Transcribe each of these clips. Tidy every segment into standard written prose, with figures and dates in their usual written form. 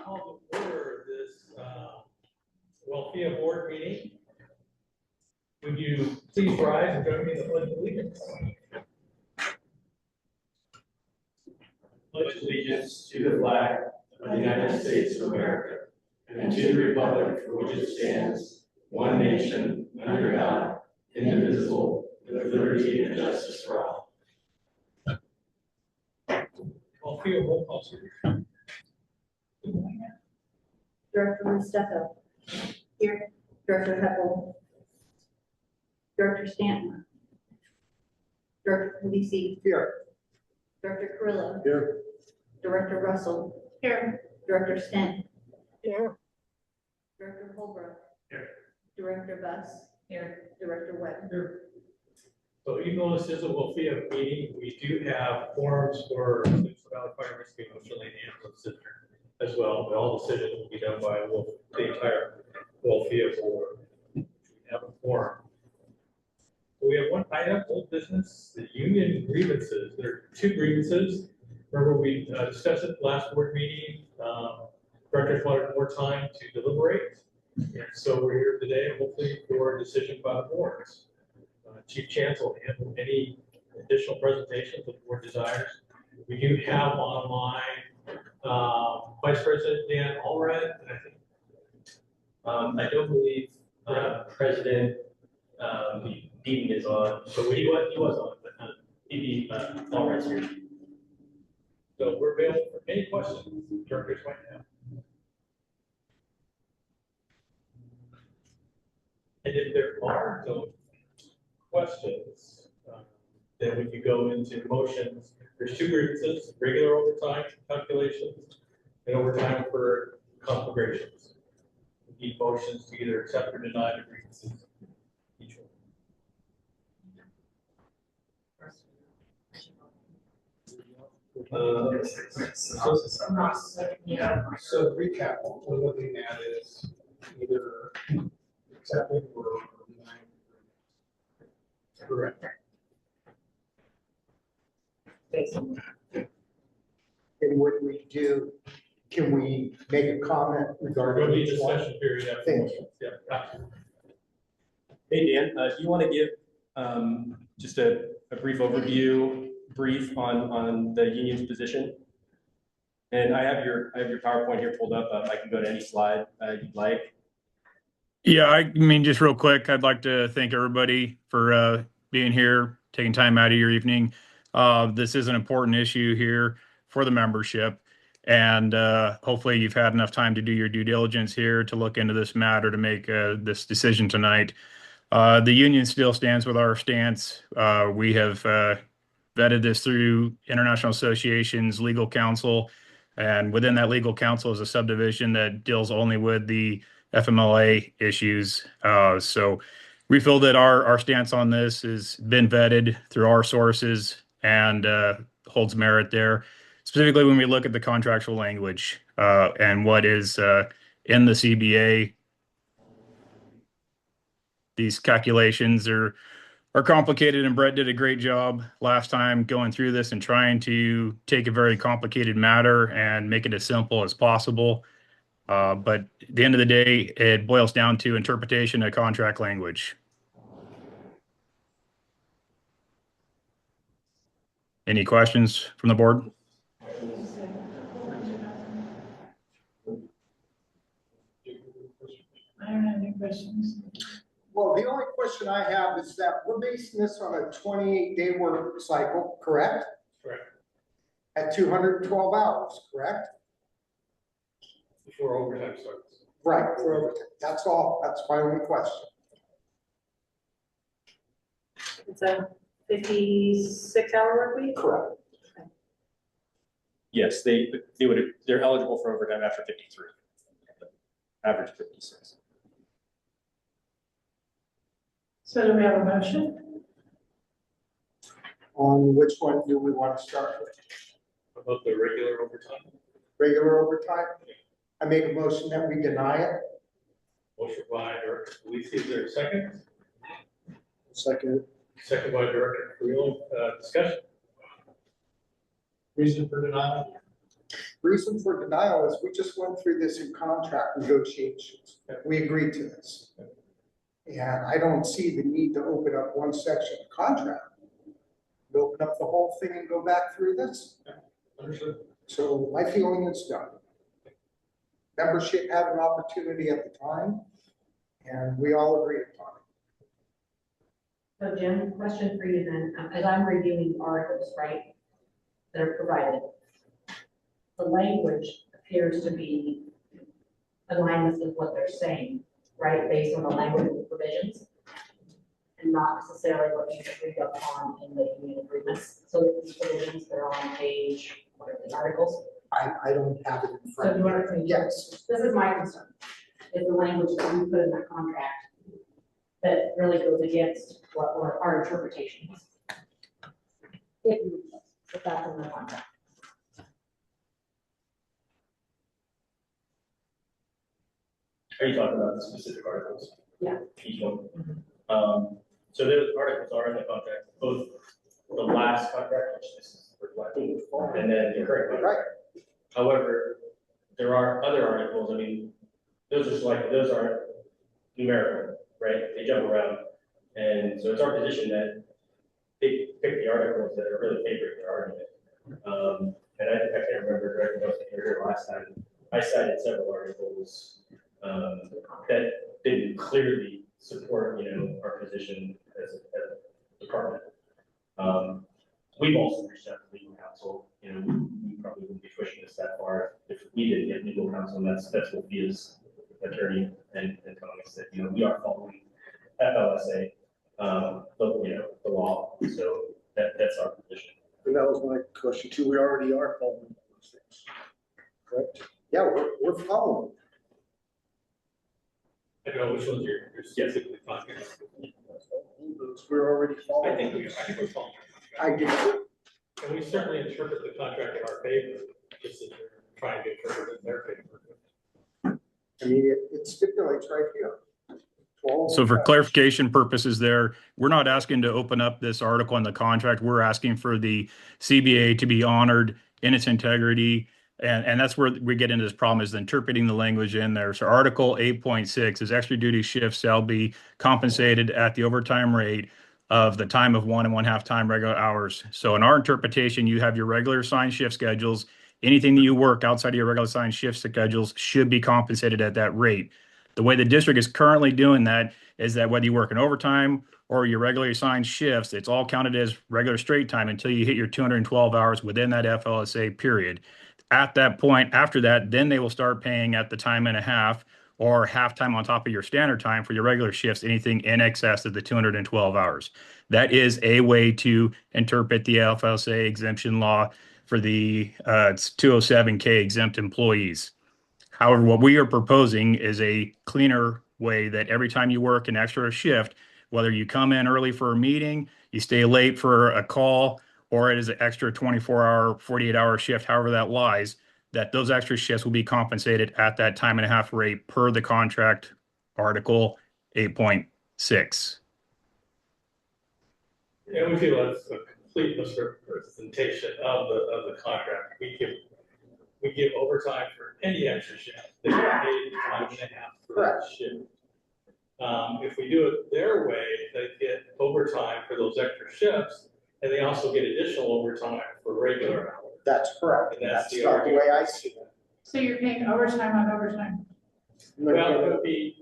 call to order this WLFEA board meeting. Would you please rise and join me in the Pledge of Allegiance? Pledge allegiance to the flag of the United States of America and to the republic for which it stands, one nation, under God, indivisible, with liberty and justice for all. WLFEA roll call, sir. Director Mustafa. Here. Director Heppel. Director Stanton. Director Polisi. Here. Director Carrillo. Here. Director Russell. Here. Director Stent. Here. Director Holbrook. Here. Director Buss. Here. Director Webb. Here. So even though this is a WLFEA meeting, we do have forums for Central Valley Fire Rescue Australian Ambulance Center as well, but all decisions will be done by the entire WLFEA board. We have a forum. So we have one item, old business, the union grievances. There are two grievances. Remember, we discussed it last board meeting. Directors wanted more time to deliberate. And so we're here today, hopefully for a decision by the boards. Chief Chance will handle any additional presentations that the board desires. We do have online Vice President Dan Allred, and I think I don't believe President Deaton is on. So he was on, but maybe Alred's here. so. We're available for any questions directors might have. And if there are no questions, then we could go into motions. There's two grievances: regular overtime calculations and overtime for conflagrations. We need motions to either accept or deny the grievances. Each one. So recap, what we're looking at is either accepting or denying. Correct. And what we do, can we make a comment We're regarding going to be each one? discussion period after. Thank you. Yeah, absolutely. Hey Dan, do you want to give just a brief overview, on the union's position? And I have your PowerPoint here pulled up. I can go to any slide you'd like. Yeah, I mean, just real quick, I'd like to thank everybody for being here, taking time out of your evening. This is an important issue here for the membership, and hopefully you've had enough time to do your due diligence here to look into this matter to make this decision tonight. The union still stands with our stance. We have vetted this through International Association's legal counsel, and within that legal counsel is a subdivision that deals only with the FMLA issues. So we feel that our stance on this has been vetted through our sources and holds merit there. Specifically, when we look at the contractual language and what is in the CBA, these calculations are complicated, and Brett did a great job last time going through this and trying to take a very complicated matter and make it as simple as possible. But at the end of the day, it boils down to interpretation of contract language. Any questions from the board? I don't have any questions. Well, the only question I have is that we're basing this on a 28-day work cycle, correct? Correct. At 212 hours, correct? Before overtime starts. Right, for overtime. That's all. That's my only question. It's a 56-hour work week? Correct. Yes, they're eligible for overtime after 53. Average 56. So do we have a motion? On which one do we want to start with? About the regular overtime. Regular overtime? I make a motion that we deny it. Motion by Director Polisi. Is there a second? Second. Second by Director Carrillo. Discussion. Reason for denial? Reason for denial is we just went through this in contract negotiations. We agreed to this. And I don't see the need to open up one section of contract. Open up the whole thing and go back through this. Understood. So my feeling is done. Membership had an opportunity at the time, and we all agreed upon it. So Jim, question for you then, as I'm reviewing the articles, right, that are provided, the language appears to be aligned with what they're saying, right, based on the language of the provisions, and not necessarily what you agreed upon in the union agreements. So that these provisions, they're on page, what are the articles? I don't have it in So front you of me. want to, Yes, this is my concern, is the language that we put in that contract that really goes against what our interpretation is. If that's in the contract. Are you talking about the specific articles? Yeah. Each one? So those articles are in the contract, both the last contract, which this is reflecting, and then the current contract. However, there are other articles, I mean, those aren't numerical, right? They jump around. And so it's our position that they pick the articles that are really favoring their argument. And I can't remember directly what they were here last time. I cited several articles that didn't clearly support, our position as a department. We've also reached out to legal counsel. We probably wouldn't be pushing this that far if we didn't get legal counsel. And that's what FEA's attorney and telling us that we are following FLSA, the law. So that's our position. And that was my question too. We already are following those things, correct? yeah, we're following. I don't know which ones you're specifically talking about. We're already I following. think we're following. I do too. And we certainly interpret the contract in our favor, just as you're trying to interpret it in their favor. I mean, it stipulates right here. 12 So for clarification purposes there, we're not asking to open up this article in the contract. We're asking for the CBA to be honored in its integrity. And that's where we get into this problem, is interpreting the language in there. So Article 8.6 is extra duty shifts shall be compensated at the overtime rate of the time of 1 1/2 time regular hours. So in our interpretation, you have your regular assigned shift schedules. Anything that you work outside of your regular assigned shift schedules should be compensated at that rate. The way the district is currently doing that is that whether you work in overtime or your regularly assigned shifts, it's all counted as regular straight time until you hit your 212 hours within that FLSA period. At that point, after that, then they will start paying at the time and a half or halftime on top of your standard time for your regular shifts, anything in excess of the 212 hours. That is a way to interpret the FLSA exemption law for the 207K exempt employees. However, what we are proposing is a cleaner way that every time you work an extra shift, whether you come in early for a meeting, you stay late for a call, or it is an extra 24-hour, 48-hour shift, however that lies, that those extra shifts will be compensated at that time and a half rate per the contract, Article 8.6. And we feel that's a complete misrepresentation of the contract. We give overtime for any extra shift. They get paid time and a half for that shift. If we do it their way, they get overtime for those extra shifts, and they also get additional overtime for regular hours. That's correct. And that's the not the way argument. I see it. So you're paying overtime on overtime? Well, it'd be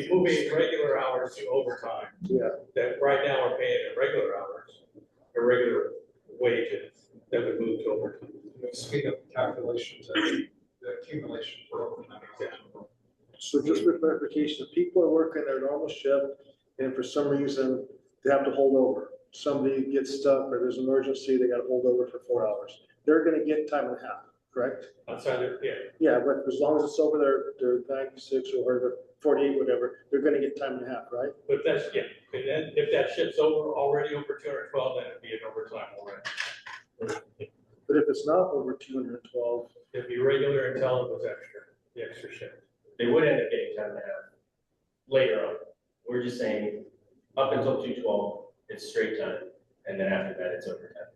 moving regular hours to overtime. Yeah. That right now we're paying at regular hours, or regular wages, that would move to overtime. Speed up calculations and the accumulation for overtime. So just for clarification, if people are working their normal shift and for some reason they have to hold over, somebody gets stuck or there's an emergency, they got to hold over for 4 hours, they're going to get time and a half, correct? Outside of, yeah, Yeah, but as long as it's over their 96 or whatever, 48, whatever, they're going to get time and a half, right? but that's, yeah, and then if that shift's already over 212, then it'd be an overtime already. But if it's not over 212, It'd be regular until it was extra, the extra shift. They would end up getting time and a half later on. We're just saying up until 212, it's straight time. And then after that, it's overtime.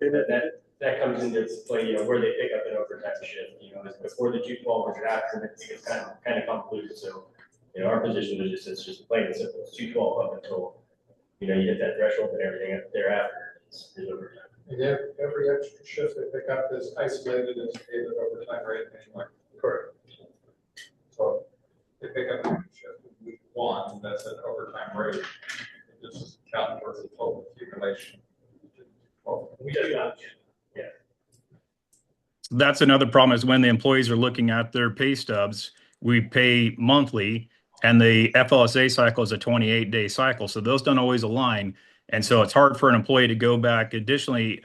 and That that comes into play, you know, where they pick up an overtime shift, you know, is before the 212 or after, it gets kind of convoluted, so. You know, our position is just, it's just plain and simple, it's 212 up until, you know, you hit that threshold and everything thereafter is overtime. And every extra shift they pick up is isolated as paid at overtime rate anyway. Correct. So they pick up an extra shift in week one, that's an overtime rate. This is counting towards the total accumulation. Well, We just got, That's another problem is when the employees are looking at their pay stubs, we pay monthly and the FLSA cycle is a 28-day cycle. So those don't always align. And so it's hard for an employee to go back. Additionally,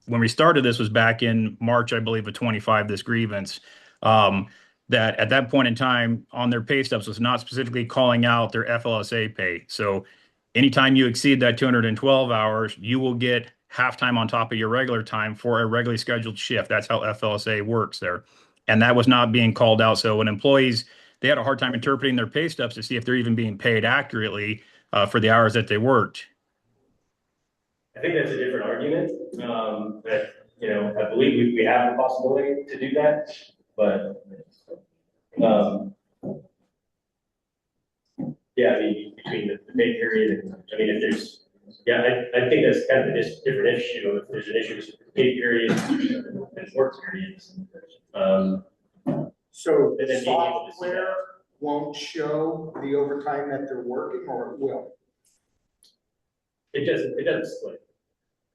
when we started, this was back in March, I believe, of 25, this grievance, that at that point in time on their pay stubs was not specifically calling out their FLSA pay. So anytime you exceed that 212 hours, you will get halftime on top of your regular time for a regularly scheduled shift. That's how FLSA works there. And that was not being called out. So when employees, they had a hard time interpreting their pay stubs to see if they're even being paid accurately for the hours that they worked. I think that's a different argument. That, you know, I believe we have the possibility to do that, but yeah, I mean, between the pay period and, I mean, if there's, yeah, I think that's kind of a different issue. If there's an issue with pay period and work periods. So And then being able to see software won't show the overtime that they're working, or it will? It doesn't split.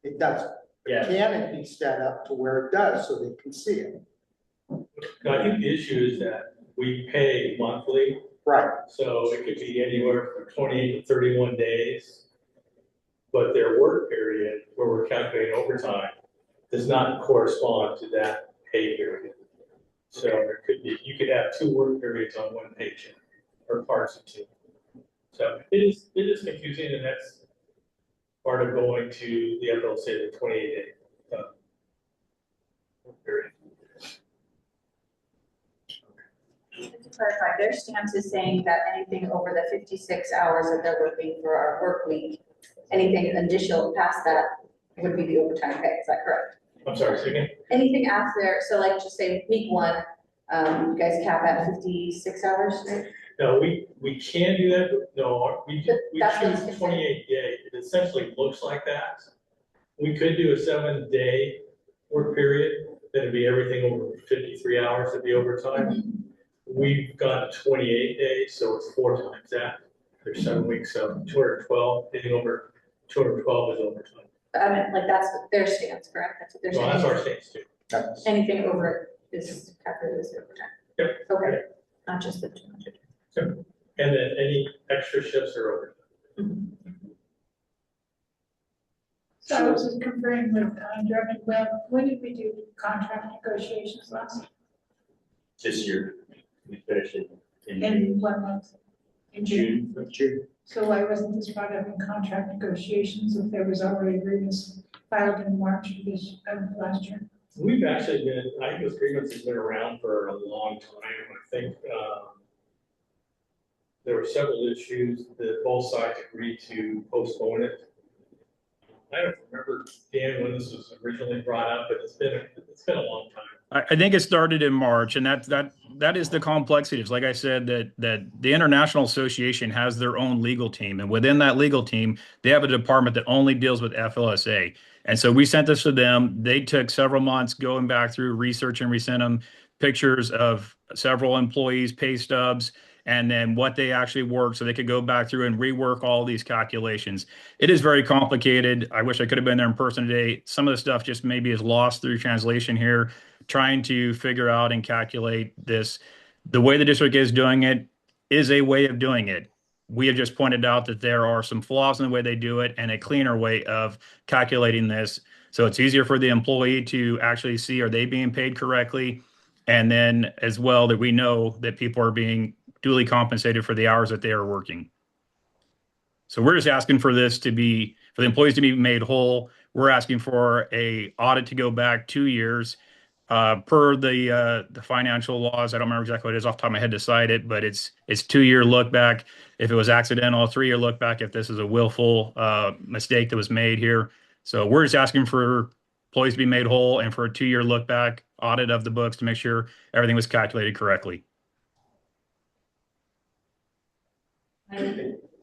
It doesn't. Yeah. Can it be set up to where it does so they can see it? No, I think the issue is that we pay monthly, Right. so it could be anywhere from 28 to 31 days. But their work period, where we're calculating overtime, does not correspond to that pay period. So there could be, you could have two work periods on one paycheck, or parts of two. So it is confusing, and that's part of going to the FLSA, the 28-day period. Just to clarify, their stance is saying that anything over the 56 hours that they're working for our work week, anything additional past that would be the overtime pay, is that correct? I'm sorry, say again? Anything after, so like just say week one, you guys cap at 56 hours, right? No, we can do that, but no, we That's what's choose 28 day. It essentially looks like that. We could do a 7-day work period, then it'd be everything over 53 hours would be overtime. We've got 28 days, so it's 4 times that. There's 7 weeks, so 212, anything over 212 is overtime. I mean, like that's their stance, correct? That's what they're Well, that's saying. our stance too. Anything over it is calculated as overtime. Yep. Okay, not just the 200. And then any extra shifts are overtime. So I was just conferring with Director Webb, when did we do contract negotiations last? This year, we finished in In what month? In June. June. So why wasn't this brought up in contract negotiations if there was already agreements filed in March of last year? We've actually been, I think this grievance has been around for a long time. I think there were several issues that both sides agreed to postpone it. I don't remember, Dan, when this was originally brought up, but it's been a long time. I think it started in March, and that is the complexity. It's like I said, that the International Association has their own legal team, and within that legal team, they have a department that only deals with FLSA. And so we sent this to them. They took several months going back through research, and we sent them pictures of several employees' pay stubs and then what they actually worked so they could go back through and rework all these calculations. It is very complicated. I wish I could have been there in person today. Some of the stuff just maybe is lost through translation here, trying to figure out and calculate this. The way the district is doing it is a way of doing it. We have just pointed out that there are some flaws in the way they do it and a cleaner way of calculating this. So it's easier for the employee to actually see, are they being paid correctly? And then as well that we know that people are being duly compensated for the hours that they are working. So we're just asking for this to be, for the employees to be made whole. We're asking for a audit to go back 2 years per the financial laws. I don't remember exactly what it is off the top of my head to cite it, but it's 2-year look back. If it was accidental, a 3-year look back if this is a willful mistake that was made here. So we're just asking for employees to be made whole, and for a 2-year look back audit of the books to make sure everything was calculated correctly.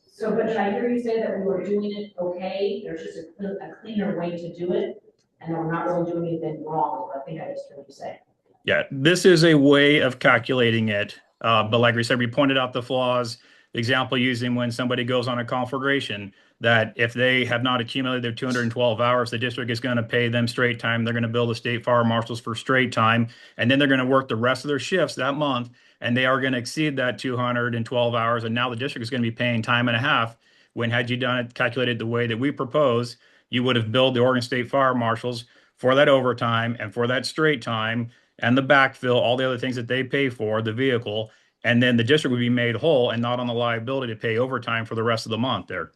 So, but did I hear you say that we were doing it okay, there's just a cleaner way to do it, and we're not really doing anything wrong, I think I just heard you say. Yeah, this is a way of calculating it. But like we said, we pointed out the flaws. The example using when somebody goes on a conflagration, that if they have not accumulated their 212 hours, the district is going to pay them straight time. They're going to bill the state fire marshals for straight time. And then they're going to work the rest of their shifts that month. And they are going to exceed that 212 hours. And now the district is going to be paying time and a half. When had you done it, calculated the way that we propose, you would have billed the Oregon State Fire Marshals for that overtime and for that straight time and the backfill, all the other things that they pay for, the vehicle, and then the district would be made whole and not on the liability to pay overtime for the rest of the month there.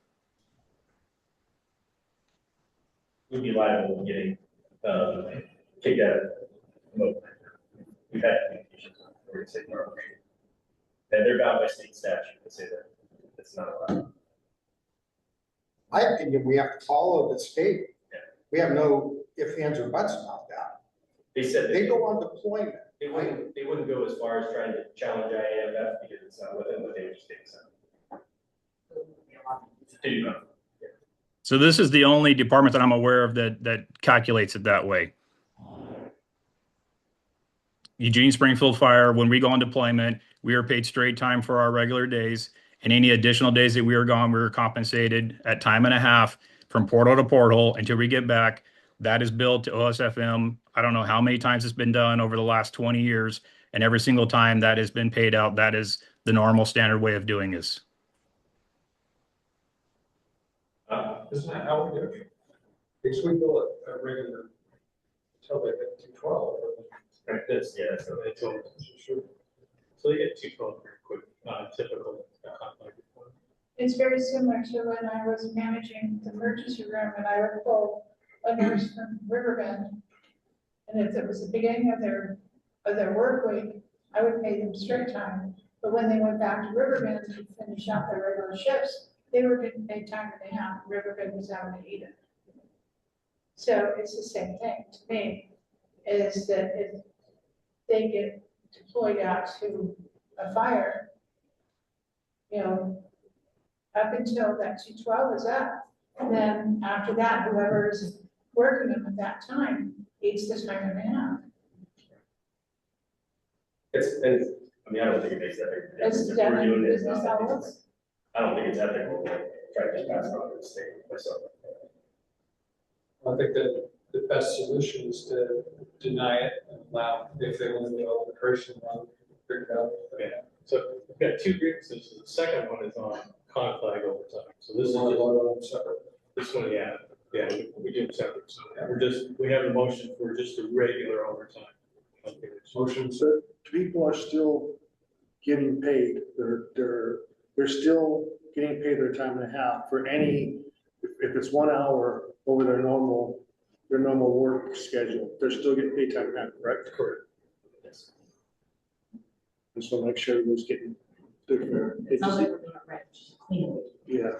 We'd be liable in getting, kicked out of the We've had communications with the Oregon State Fire Marshal. And they're bound by state statute to say that it's not allowed. My opinion, we have to follow the state. Yeah. We have no ifs, ands, or buts about that. They said They go on deployment. they wouldn't go as far as trying to challenge IAMF because it's not within what they were just taking some. So this is the only department that I'm aware of that calculates it that way. Eugene Springfield Fire, when we go on deployment, we are paid straight time for our regular days. And any additional days that we are gone, we are compensated at time and a half from portal to portal until we get back. That is billed to OSFM. I don't know how many times it's been done over the last 20 years. And every single time that has been paid out, that is the normal standard way of doing this. Isn't that how we do it? Because we bill it a regular, until they get 212. Right, that's, yeah, that's what they told me. So they get 212 very quick, typical. It's very similar to when I was managing the emergency room and I would pull a nurse from Riverbend. And if it was the beginning of their work week, I would pay them straight time. But when they went back to Riverbend to finish out their regular shifts, they were getting paid time and a half. Riverbend was having to eat it. So it's the same thing to me, is that if they get deployed out to a fire, you know, up until that 212 is up, and then after that, whoever is working them at that time eats the time and a half. I mean, I don't think it makes that big a difference. It's If we're definitely doing it, business I think all it's- I don't think it's ethical to try to just pass it on to the state myself. I think that the best solution is to deny it and allow, if they want to go the person run, figure it out. Okay, so we've got two grievances. The second one is on conflict overtime. So this is Want to just, vote on separate? this one, yeah, we do it separate. So we have a motion for just a regular overtime. Okay, Motion, So people are still getting paid, they're still getting paid their time and a half for any, if it's 1 hour over their normal work schedule, they're still getting paid time and a half, correct? correct. Yes. Just want to make sure everyone's getting their, It sounds like we're doing it right, just clean. yeah.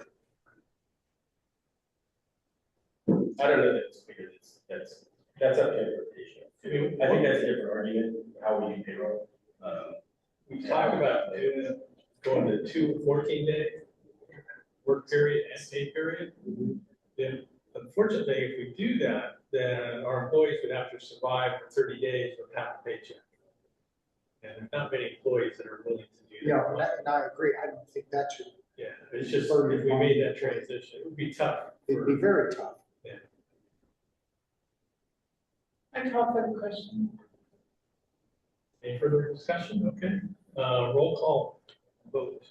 I don't know that it's because that's up to interpretation. I think that's a different argument, how we do payroll. We talked about going to 2 14-day work period and pay period. Then unfortunately, if we do that, then our employees would have to survive for 30 days with half a paycheck. And there's not many employees that are willing to do Yeah, that. and I agree. I don't think that should, Yeah, it's just, if we made that transition, it would be tough. it'd be very tough. I call for the question. Any further discussion? Okay, roll call vote.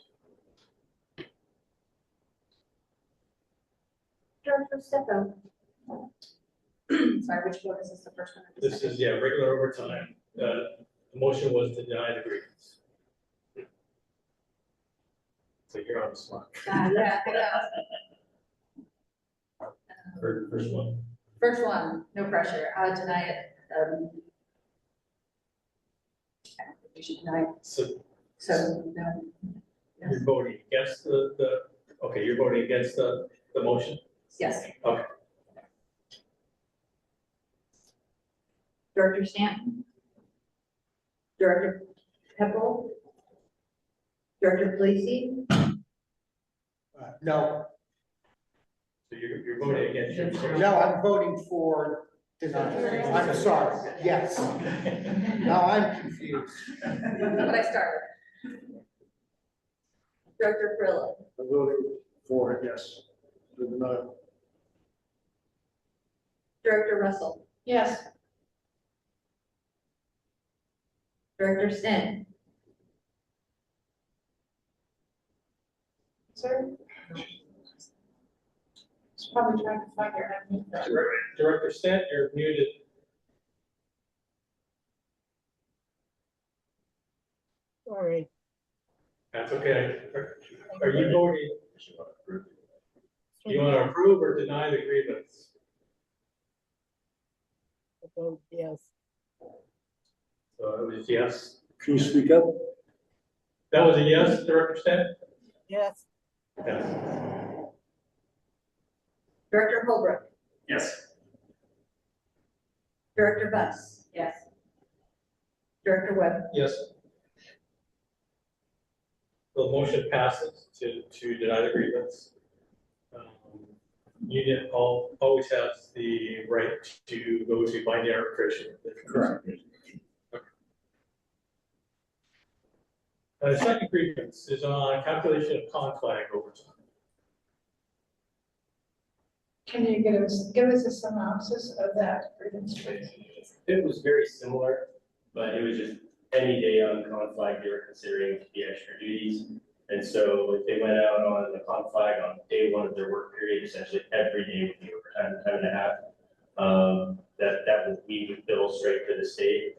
Director Stefan. Sorry, which vote is this, the first one? Or the This second? is, yeah, regular overtime. The motion was to deny the grievance. So you're on the spot. Yeah, I know. First one. First one, no pressure, I would deny it. I don't think we should deny it, So so, no. you're voting against okay, you're voting against the motion? Yes. Okay. Director Stanton? Director Pepperell? Director Felici? No, So you're voting against your. no, I'm voting for denial. I'm sorry, yes. Now I'm confused. That's what I started. Director Perillo? I'm voting for it, yes. The denial. Director Russell? Yes, Director Stin? sir. It's probably trying to find your unmute. Director Stent, you're muted. Sorry. That's okay. Are you voting, do you want to approve or deny the grievance? I vote yes. So it was yes. Can you speak up? That was a yes, Director Stent? Yes. Yes. Director Holbrook? Yes. Director Buss? Yes. Director Webb? Yes. The motion passes to deny the grievance. Union always has the right to go to binding arbitration. Correct. The second grievance is on calculation of conflict overtime. Can you give us a synopsis of that grievance, please? It was very similar, but it was just any day on conflict, they were considering to be extra duties. And so if they went out on the conflict on day one of their work period, essentially every day would be overtime, time and a half. We would bill straight to the state.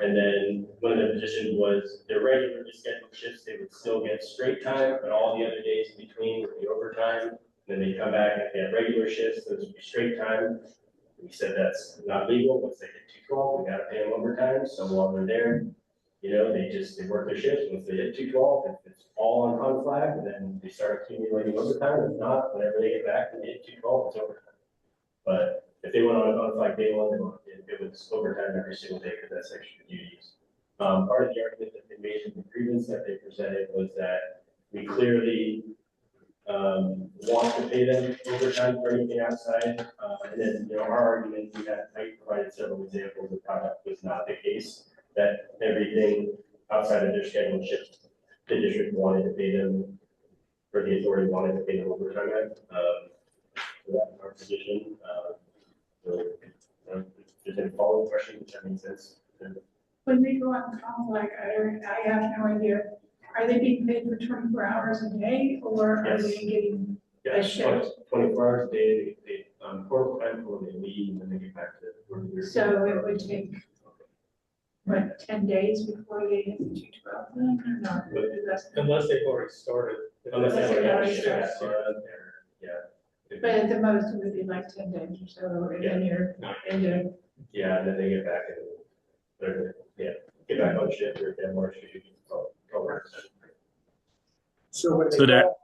And then one of the positions was their regularly scheduled shifts, they would still get straight time, but all the other days in between would be overtime. Then they come back and if they have regular shifts, those would be straight time. We said that's not legal. Once they hit 212, we gotta pay them overtime. So while they're there, they work their shifts. Once they hit 212, if it's all on conflict, then they start accumulating overtime. If not, whenever they get back and they hit 212, it's overtime. But if they went on a conflict day one, it was overtime every single day because that's extra duties. Part of the argument that they made in the grievance that they presented was that we clearly want to pay them overtime for anything outside. And then, our argument, I provided several examples of how that was not the case, that everything outside of their scheduled shifts, the district wanted to pay them, or the authority wanted to pay them overtime at. So that's our position. If there's any follow-up questions, if that makes sense. When they go on conflict, I have no idea, are they being paid for 24 hours a day, or are Yes. they getting, Yeah, shift. 24 hours a day, they portal time for when they leave, and then they get back to work. so it would take, what, 10 days before they hit the 212 then, or not? That's- Unless they've already started. Unless they already have Unless they already shifts, yeah. But at the most, it would be like 10 days or so, and then you're into, Yeah, and then they get back and, get back on shift or if they have more issues. So when they So that- go-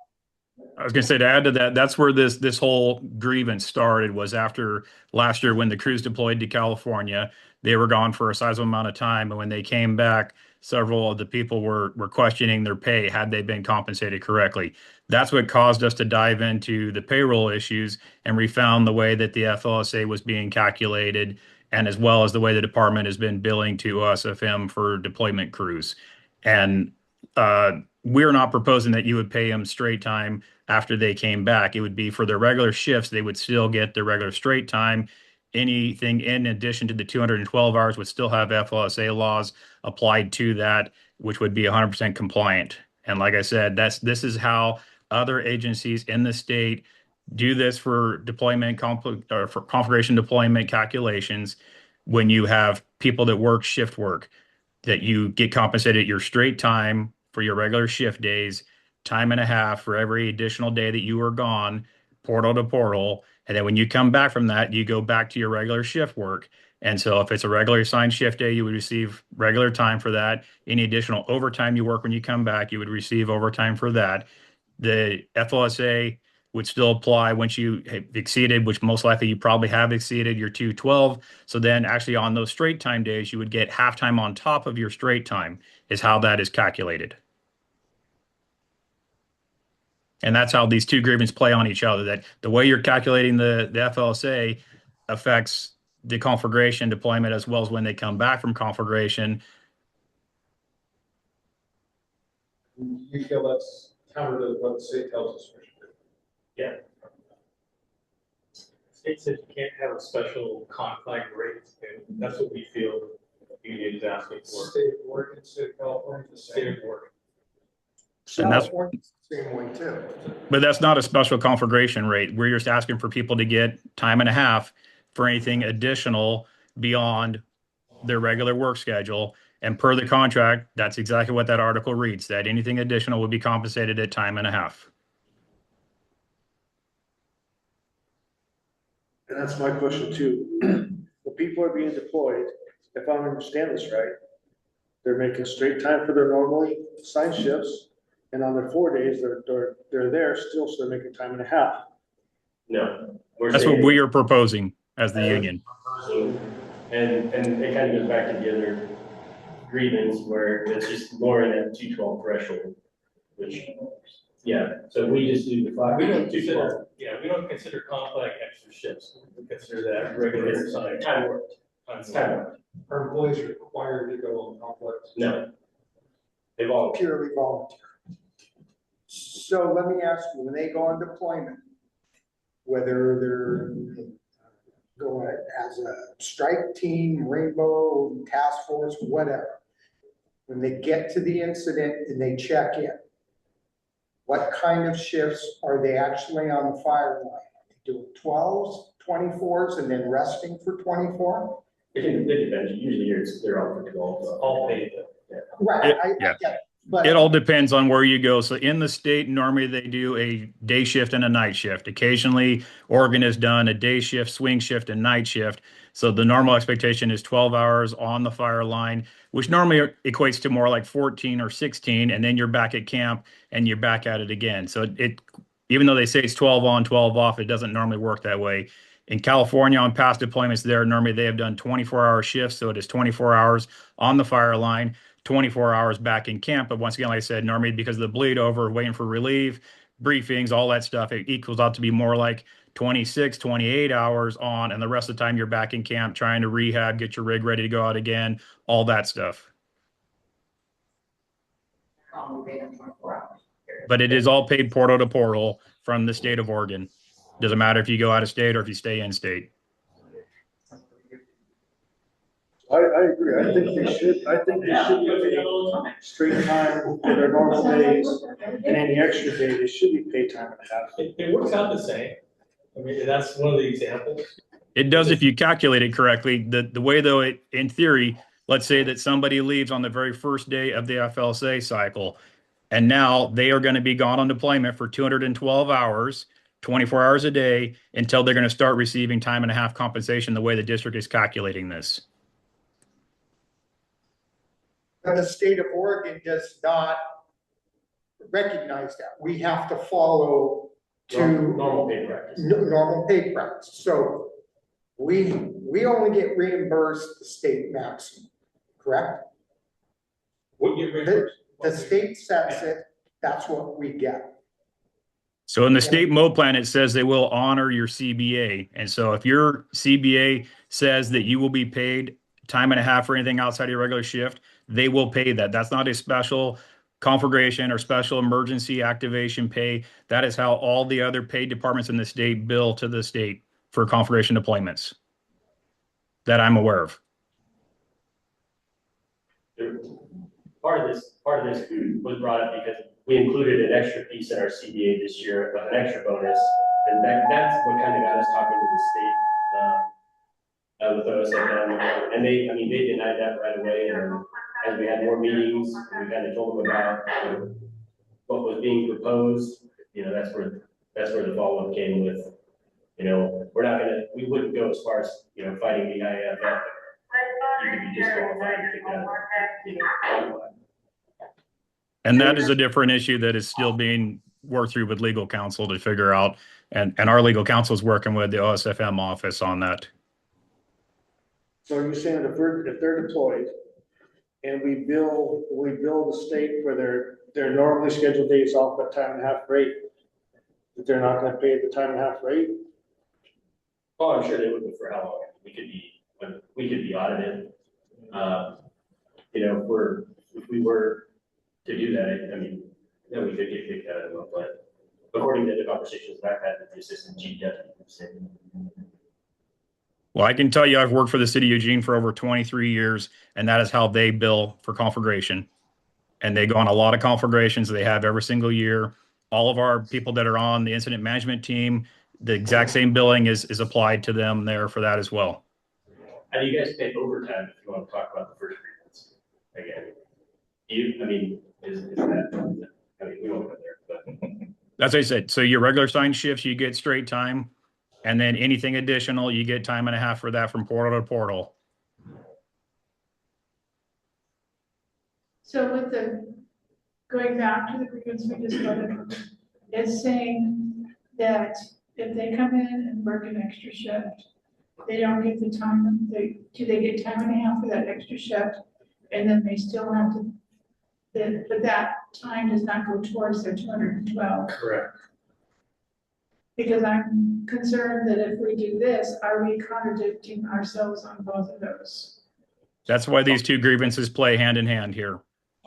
I was gonna say, to add to that, that's where this whole grievance started, was after last year when the crews deployed to California. They were gone for a sizable amount of time, and when they came back, several of the people were questioning their pay, had they been compensated correctly. That's what caused us to dive into the payroll issues, and we found the way that the FLSA was being calculated, and as well as the way the department has been billing to us of him for deployment crews. And we're not proposing that you would pay them straight time after they came back. It would be for their regular shifts, they would still get their regular straight time. Anything in addition to the 212 hours would still have FLSA laws applied to that, which would be 100% compliant. And like I said, this is how other agencies in the state do this for deployment or for configuration deployment calculations. When you have people that work shift work, that you get compensated your straight time for your regular shift days, time and a half for every additional day that you were gone, portal to portal. And then when you come back from that, you go back to your regular shift work. And so if it's a regular assigned shift day, you would receive regular time for that. Any additional overtime you work when you come back, you would receive overtime for that. The FLSA would still apply once you have exceeded, which most likely you probably have exceeded your 212. So then actually on those straight time days, you would get halftime on top of your straight time is how that is calculated. And that's how these two agreements play on each other, that the way you're calculating the FLSA affects the conflagration deployment as well as when they come back from conflagration. You feel that's counter to what the state tells us we should do? State says you can't have a special conflict rate, and that's what we feel the union is asking for. State of Oregon, state of California, the State same. of Oregon. And that's, California's the same way too. but that's not a special conflagration rate. We're just asking for people to get time and a half for anything additional beyond their regular work schedule. And per the contract, that's exactly what that article reads, that anything additional would be compensated at time and a half. And that's my question too. When people are being deployed, if I understand this right, they're making straight time for their normally assigned shifts. And on their 4 days, they're there still, so they're making time and a half. No. That's what we are proposing as the union. And it kind of goes back to the other grievance where it's just lowering that 212 threshold, which, yeah, so we just do the 5. We don't consider, we don't consider complex extra shifts. We consider that regular assigned. Time worked. Time Time work. worked. Are employees required to go on complex? No. They've all. Purely volunteer. So let me ask you, when they go on deployment, whether they're going as a strike team, rainbow, task force, whatever, when they get to the incident and they check in, what kind of shifts are they actually on the fire line? Are they doing 12s, 24s, and then resting for 24? It depends. Usually they're all for 12. All paid. Right, I Yeah. get it. But It all depends on where you go. So in the state, normally they do a day shift and a night shift. Occasionally, Oregon has done a day shift, swing shift, and night shift. So the normal expectation is 12 hours on the fire line, which normally equates to more like 14 or 16, and then you're back at camp and you're back at it again. So even though they say it's 12 on, 12 off, it doesn't normally work that way. In California, on past deployments there, normally they have done 24-hour shifts, so it is 24 hours on the fire line, 24 hours back in camp. But once again, like I said, normally because of the bleed over, waiting for relief, briefings, all that stuff, it equals out to be more like 26, 28 hours on, and the rest of the time you're back in camp trying to rehab, get your rig ready to go out again, all that stuff. But it is all paid portal to portal from the state of Oregon. Doesn't matter if you go out of state or if you stay in state. I agree. I think they should be paid straight time for their normal days, and any extra day, they should be paid time and a half. It works out the same. I mean, that's one of the examples. It does if you calculate it correctly. The way though, in theory, let's say that somebody leaves on the very first day of the FLSA cycle, and now they are going to be gone on deployment for 212 hours, 24 hours a day, until they're going to start receiving time and a half compensation the way the district is calculating this. But the state of Oregon does not recognize that. We have to follow normal pay practice. normal pay practice. So we only get reimbursed the state maximum, correct? What you reimbursed? The state sets it, that's what we get. So in the state mode plan, it says they will honor your CBA. And so if your CBA says that you will be paid time and a half for anything outside of your regular shift, they will pay that. That's not a special conflagration or special emergency activation pay. That is how all the other paid departments in the state bill to the state for conflagration deployments that I'm aware of. Part of this was brought up because we included an extra piece in our CBA this year, an extra bonus, and that's what kind of got us talking to the state with OSFM, and they denied that right away. And as we had more meetings, we kind of told them about what was being proposed. That's where the follow-up came with. We wouldn't go as far as fighting the IAFF. You could be disqualified and kicked out. And that is a different issue that is still being worked through with legal counsel to figure out. And our legal counsel is working with the OSFM office on that. So are you saying if they're deployed and we bill the state for their normally scheduled days off at time and a half rate, that they're not gonna pay the time and a half rate? Oh, I'm sure they would, but for how long? We could be audited. You know, if we were to do that, I mean, then we could get kicked out of it, but according to the conversations that I've had with the assistant chief deputy. Well, I can tell you, I've worked for the city of Eugene for over 23 years, and that is how they bill for conflagration. And they go on a lot of conflagrations they have every single year. All of our people that are on the incident management team, the exact same billing is applied to them there for that as well. How do you guys pay overtime if you want to talk about the first grievance again? I mean, is that, I mean, we won't go there, but. As I said, so your regular sign shifts, you get straight time. And then anything additional, you get time and a half for that from portal to portal. So with going back to the grievance we just voted, it's saying that if they come in and work an extra shift, they don't get the time, do they get time and a half for that extra shift? And then they still have to, but that time does not go towards their 212. Correct. Because I'm concerned that if we do this, are we contradicting ourselves on both of those? That's why these two grievances play hand in hand here.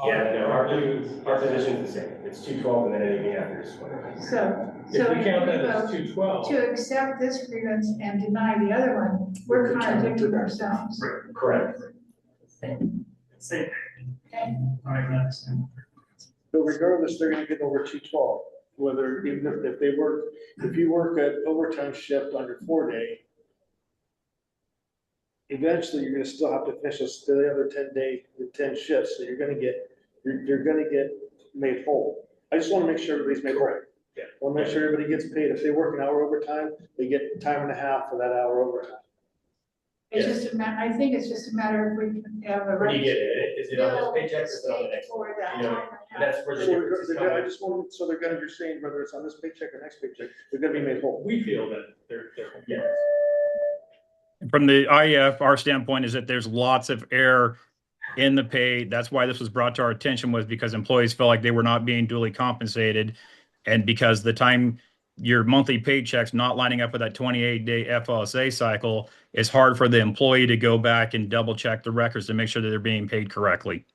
Yeah, no, our position is the same. It's 212 and then anything after is 20. So If we count that we as vote 212. to accept this grievance and deny the other one, we're contradicting ourselves. Correct. Okay? So regardless, they're gonna get over 212, whether, even if you work an overtime shift on your 4-day, eventually you're gonna still have to finish the other 10 shifts, so you're gonna get made whole. I just wanna make sure everybody's made whole. Yeah. Wanna make sure everybody gets paid. If they work an hour overtime, they get time and a half for that hour overtime. It's just I think it's just a matter of we can have a Where right. do you get it? Is it on this paycheck or is it on the next one? For that You know, time and a and half. that's where the So difference is coming. you're saying whether it's on this paycheck or next paycheck, they're gonna be made whole. We feel that they're. Yeah. From the IEF, our standpoint is that there's lots of error in the pay. That's why this was brought to our attention, was because employees felt like they were not being duly compensated. And because the time your monthly paycheck's not lining up with that 28-day FLSA cycle, it's hard for the employee to go back and double check the records to make sure that they're being paid correctly.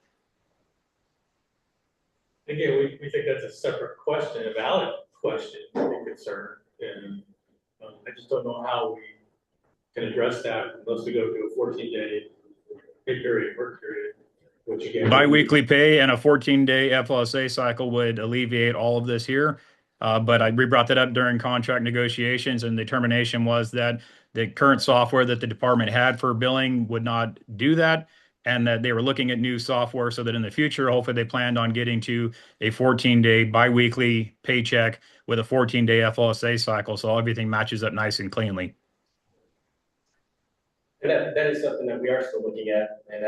Again, we think that's a separate question, a valid question, to be concerned. And I just don't know how we can address that unless we go to a 14-day pay period, work period, which again. Biweekly pay and a 14-day FLSA cycle would alleviate all of this here. But we brought that up during contract negotiations, and the determination was that the current software that the department had for billing would not do that, and that they were looking at new software so that in the future, hopefully they planned on getting to a 14-day biweekly paycheck with a 14-day FLSA cycle, so everything matches up nice and cleanly. And that is something that we are still looking at, and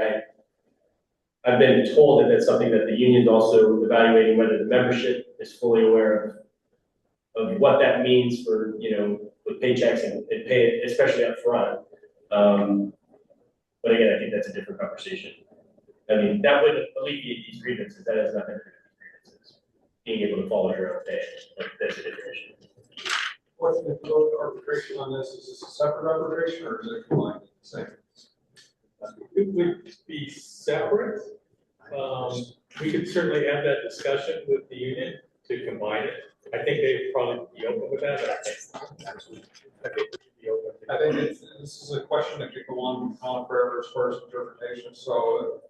I've been told that that's something that the union's also evaluating, whether the membership is fully aware of what that means for, you know, with paychecks and pay, especially up front. But again, I think that's a different conversation. I mean, that would alleviate these grievances. That has nothing to do with grievances. Being able to follow your own pay, that's a different issue. What's the arbitration on this? Is this a separate arbitration or is it combined? Same. It would be separate. We could certainly have that discussion with the union to combine it. I think they'd probably be open with that. I think we'd be open. I think this is a question that could go on forever as far as interpretation. So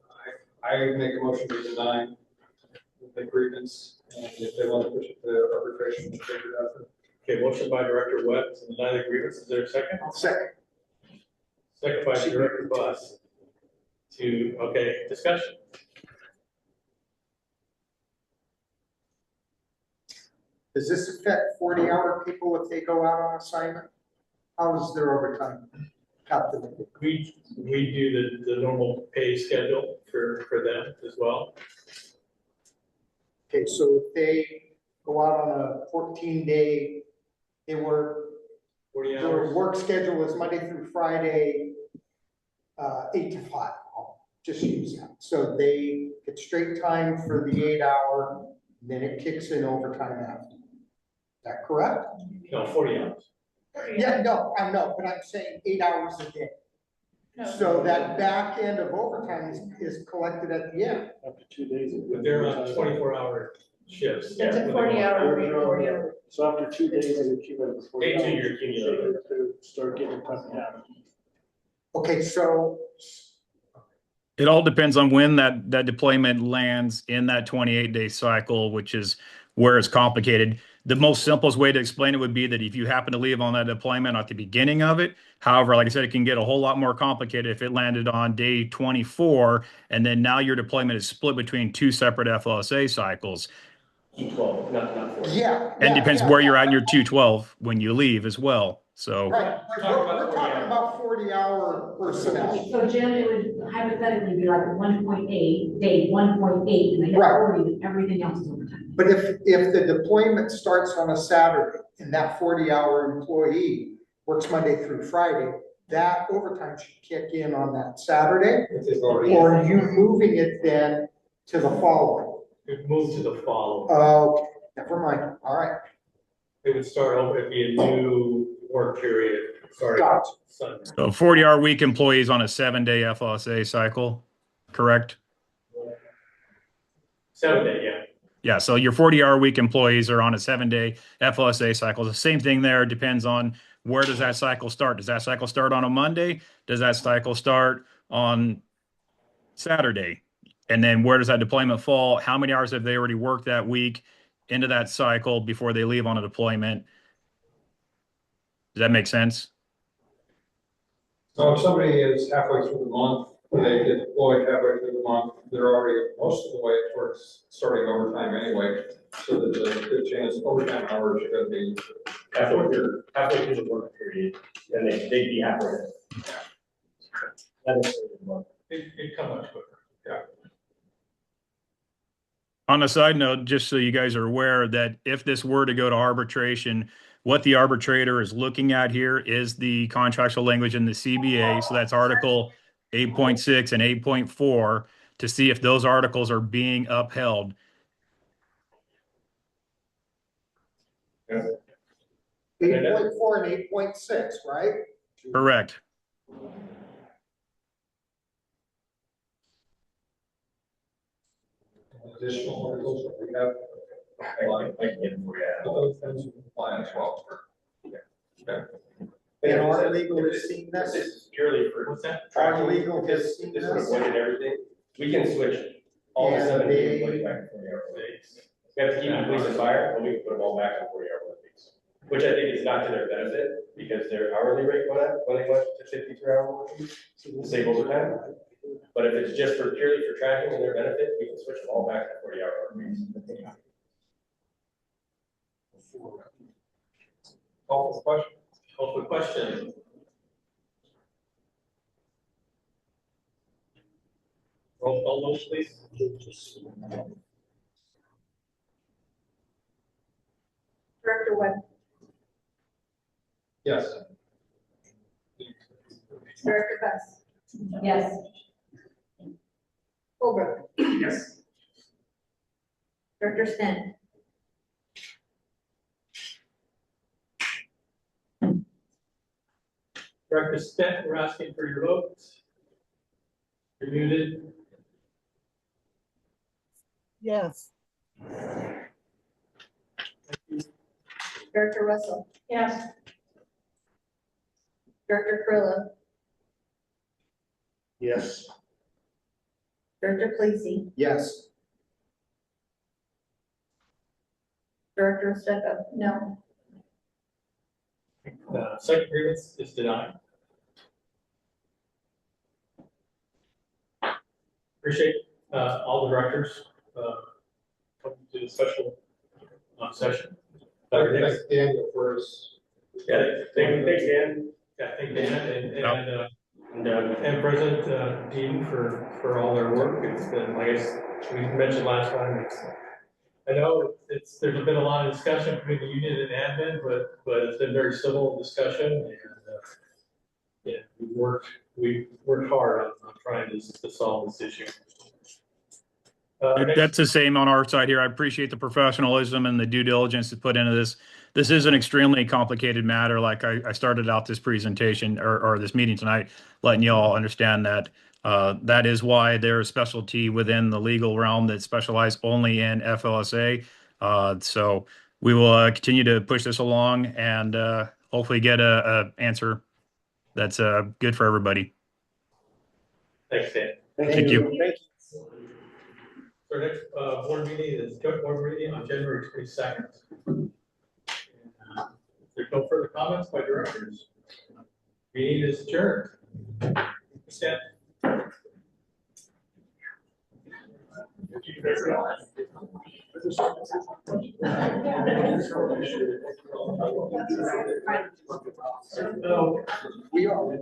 I make a motion to deny the grievance, and if they want to push it to arbitration, we'll figure it out. Okay, motion by Director Webb to deny the grievance. Is there a second? Second. Second by Director Buss. Discussion. Does this affect 40-hour people if they go out on assignment? How is their overtime calculated? We do the normal pay schedule for them as well. Okay, so if they go out on a 14-day, they work, 40 their hours. work schedule is Monday through Friday, 8 to 5. I'll just use that. So they get straight time for the 8 hour, then it kicks in overtime after. Is that correct? No, 40 hours. Yeah, no, I know, but I'm saying 8 hours a day. So that back end of overtime is collected at the end. After 2 days. But they're on 24-hour shifts. It's a 40-hour week, 40 hour. So after 2 days, they accumulate the 40 hours. 18-year cumulative. So they start getting cut in half. Okay, so It all depends on when that deployment lands in that 28-day cycle, which is where it's complicated. The most simplest way to explain it would be that if you happen to leave on that deployment at the beginning of it. However, like I said, it can get a whole lot more complicated if it landed on day 24, and then now your deployment is split between 2 separate FLSA cycles. 12, not 40. yeah. And yeah, depends yeah, where you're yeah. at in your 212 when you leave as well. So Right, we're talking about 40-hour personnel. So Jim, it would hypothetically be like 1.8, day 1.8, and they hit Right. 40, and everything else is overtime. But if the deployment starts on a Saturday and that 40-hour employee works Monday through Friday, that overtime should kick in on that Saturday? Or are you moving it then to the following? It moves to the following. Oh, never mind, all right, It would start over, it'd be a new work period, starting gotcha. Sunday. So 40-hour week employees on a 7-day FLSA cycle, correct? 7-day, yeah. Yeah, so your 40-hour week employees are on a 7-day FLSA cycle. The same thing there, depends on where does that cycle start? Does that cycle start on a Monday? Does that cycle start on Saturday? And then where does that deployment fall? How many hours have they already worked that week into that cycle before they leave on a deployment? Does that make sense? So if somebody is halfway through the month, they get deployed halfway through the month, they're already most of the way towards starting overtime anyway. So there's a good chance overtime hours are gonna be Halfway through the work period, then they'd be halfway there. That is the month. It'd come much quicker. On a side note, just so you guys are aware that if this were to go to arbitration, what the arbitrator is looking at here is the contractual language in the CBA. So that's Article 8.6 and 8.4 to see if those articles are being upheld. 8.4 and 8.6, right? Correct. additional articles that we have. Those things apply as well. Okay. And our legal has seen This this, is purely for. What's that? our legal has This seen would this. avoid everything. We can switch all the And 7 they- days back to 40-hour work weeks. We have to keep police and fire, but we can put them all back to 40-hour work weeks. Which I think is not to their benefit, because their hourly rate went up when they went to 53-hour work weeks, to save overtime. But if it's just for purely for tracking and their benefit, we can switch them all back to 40-hour work weeks. Call for question. Call for question. Roll call vote, please. Director Webb, Yes. Director Best, Yes. Holbrook, Yes. Director Stent, Director Stent, we're asking for your votes. You're muted. Yes. Director Russell, Yes. Director Carrillo, Yes. Director Placey, Yes, Director Estefan, no. Second grievance is denied. Appreciate all the directors coming to the special session. Thanks, Daniel, for his. Yeah, thanks, Dan. Yeah, thank Dan and President Dean for all their work. It's been, like we mentioned last time, I know there's been a lot of discussion between the union and admin, but it's been very civil discussion and, yeah, we worked hard on trying to solve this issue. That's the same on our side here. I appreciate the professionalism and the due diligence to put into this. This is an extremely complicated matter. Like I started out this presentation or this meeting tonight, letting you all understand that that is why there's a specialty within the legal realm that specialize only in FLSA. So we will continue to push this along and hopefully get a answer that's good for everybody. Thanks, Dan. Thank you. Thank you. Our next board meeting is joint board meeting on January 22nd. If there's no further comments by directors, meeting is adjourned. Stand. We are.